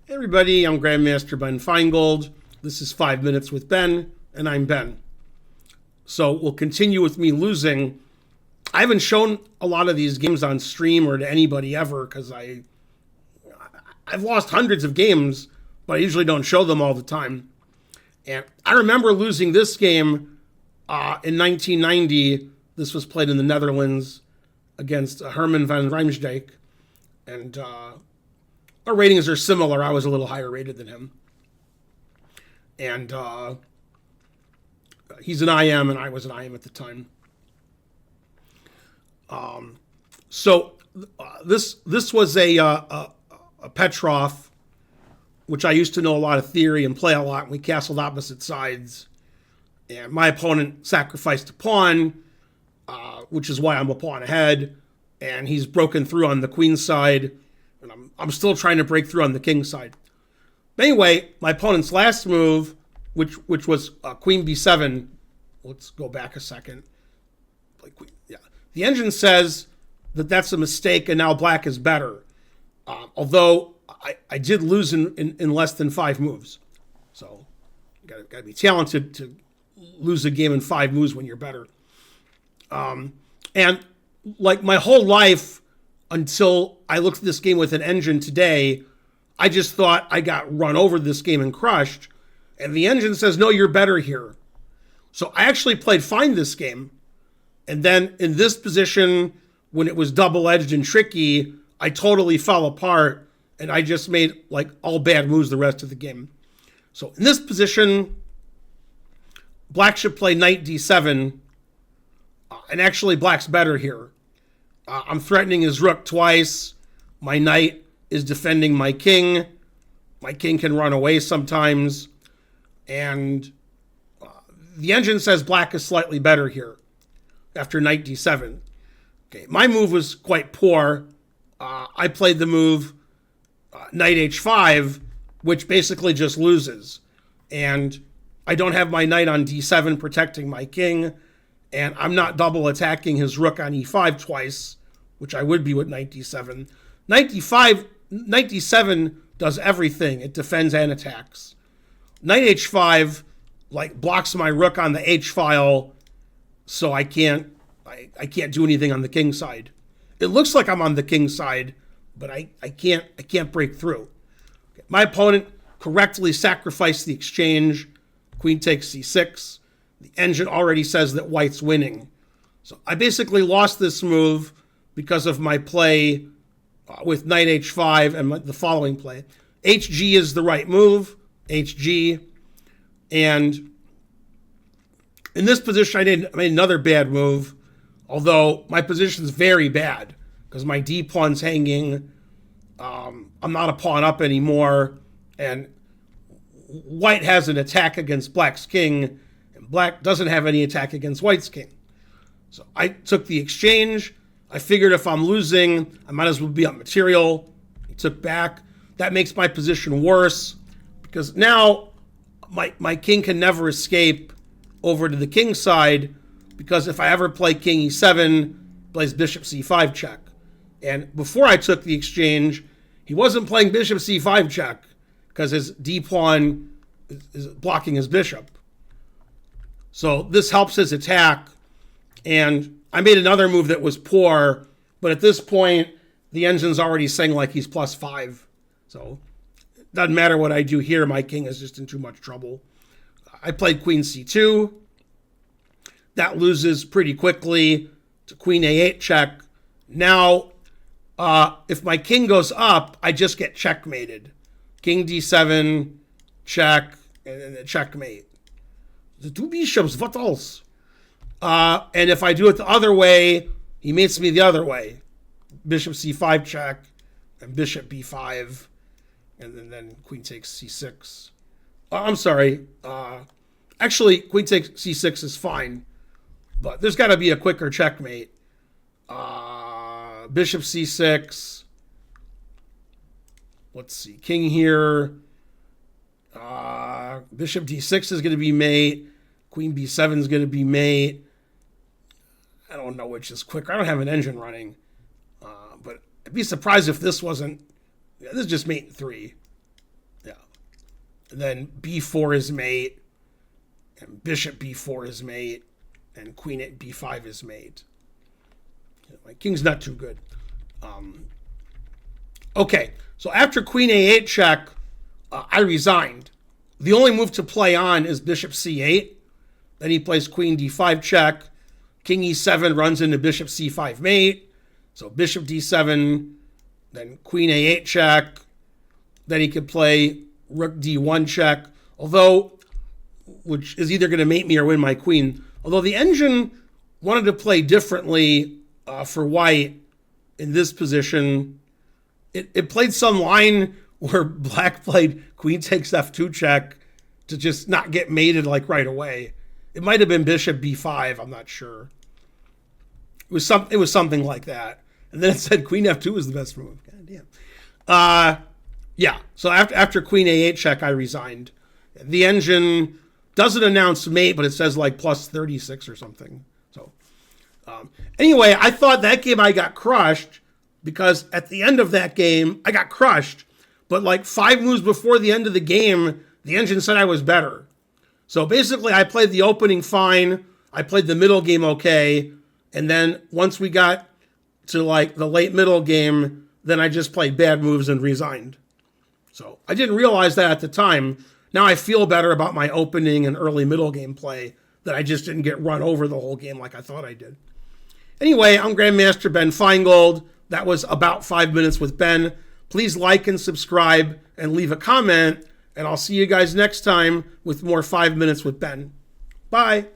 Hey everybody, I'm Grandmaster Ben Finegold. This is 5 Minutes with Ben, and I'm Ben. So we'll continue with me losing. I haven't shown a lot of these games on stream or to anybody ever because I've lost hundreds of games, but I usually don't show them all the time. And I remember losing this game in 1990. This was played in the Netherlands against Herman van Riemsdijk. And our ratings are similar. I was a little higher rated than him. And he's an IM, and I was an IM at the time. This was a Petrov, which I used to know a lot of theory and play a lot, and we castled opposite sides. And my opponent sacrificed a pawn, which is why I'm a pawn ahead, and he's broken through on the queen side, and I'm still trying to break through on the king side. But anyway, my opponent's last move, which was queen b7. Let's go back a second. The engine says that that's a mistake, and now black is better. Although I did lose in less than 5 moves, so you gotta be talented to lose a game in 5 moves when you're better. And like my whole life until I looked at this game with an engine today, I just thought I got run over this game and crushed. And the engine says, no, you're better here. So I actually played fine this game. And then in this position, when it was double-edged and tricky, I totally fell apart. And I just made like all bad moves the rest of the game. So in this position, black should play knight d7. And actually, black's better here. I'm threatening his rook twice. My knight is defending my king. My king can run away sometimes. And the engine says black is slightly better here after knight d7. Okay, my move was quite poor. I played the move knight h5, which basically just loses. And I don't have my knight on d7 protecting my king. And I'm not double attacking his rook on e5 twice, which I would be with knight d7. Knight d7 does everything. It defends and attacks. Knight h5 blocks my rook on the h file, so I can't do anything on the king side. It looks like I'm on the king side, but I can't break through. Okay. My opponent correctly sacrificed the exchange. Queen takes c6. The engine already says that white's winning. So I basically lost this move because of my play with knight h5 and the following play. hg is the right move, hg. And in this position, I made another bad move, although my position's very bad because my d pawn's hanging. I'm not a pawn up anymore, and white has an attack against black's king, and black doesn't have any attack against white's king. So I took the exchange. I figured if I'm losing, I might as well be up material. I took back. That makes my position worse because now my king can never escape over to the king side because if I ever play king e7, plays bishop c5 check. And before I took the exchange, he wasn't playing bishop c5 check because his d pawn is blocking his bishop. So this helps his attack. And I made another move that was poor, but at this point, the engine's already saying like he's +5. So it doesn't matter what I do here. My king is just in too much trouble. I played queen c2. That loses pretty quickly to queen a8 check. Now, if my king goes up, I just get checkmated. King d7, check, and then checkmate. The 2 bishops, what else? And if I do it the other way, he mates me the other way. Bishop c5 check, and bishop b5, and then queen takes c6. I'm sorry. Actually, queen takes c6 is fine, but there's got to be a quicker checkmate. Bishop c6. Let's see. King here. Bishop d6 is going to be mate. Queen b7 is going to be mate. I don't know which is quicker. I don't have an engine running. But I'd be surprised if this wasn't... Yeah, this is just mate in 3. And then b4 is mate, and bishop b4 is mate, and queen at b5 is mate. My king's not too good. Okay, so after queen a8 check, I resigned. The only move to play on is bishop c8. Then he plays queen d5 check. King e7 runs into bishop c5 mate. So bishop d7, then queen a8 check. Then he could play rook d1 check, which is either going to mate me or win my queen. Although the engine wanted to play differently for white in this position. It played some line where black played queen takes f2 check to just not get mated like right away. It might have been bishop b5, I'm not sure. It was something like that. And then it said queen f2 is the best move. God damn. Yeah, so after queen a8 check, I resigned. The engine doesn't announce mate, but it says like plus 36 or something. So anyway, I thought that game I got crushed because at the end of that game, I got crushed. But like 5 moves before the end of the game, the engine said I was better. So basically, I played the opening fine. I played the middle game okay. And then once we got to like the late middle game, then I just played bad moves and resigned. So I didn't realize that at the time. Now I feel better about my opening and early middle game play, that I just didn't get run over the whole game like I thought I did. Anyway, I'm Grandmaster Ben Finegold. That was about 5 minutes with Ben. Please like and subscribe and leave a comment, and I'll see you guys next time with more 5 minutes with Ben. Bye.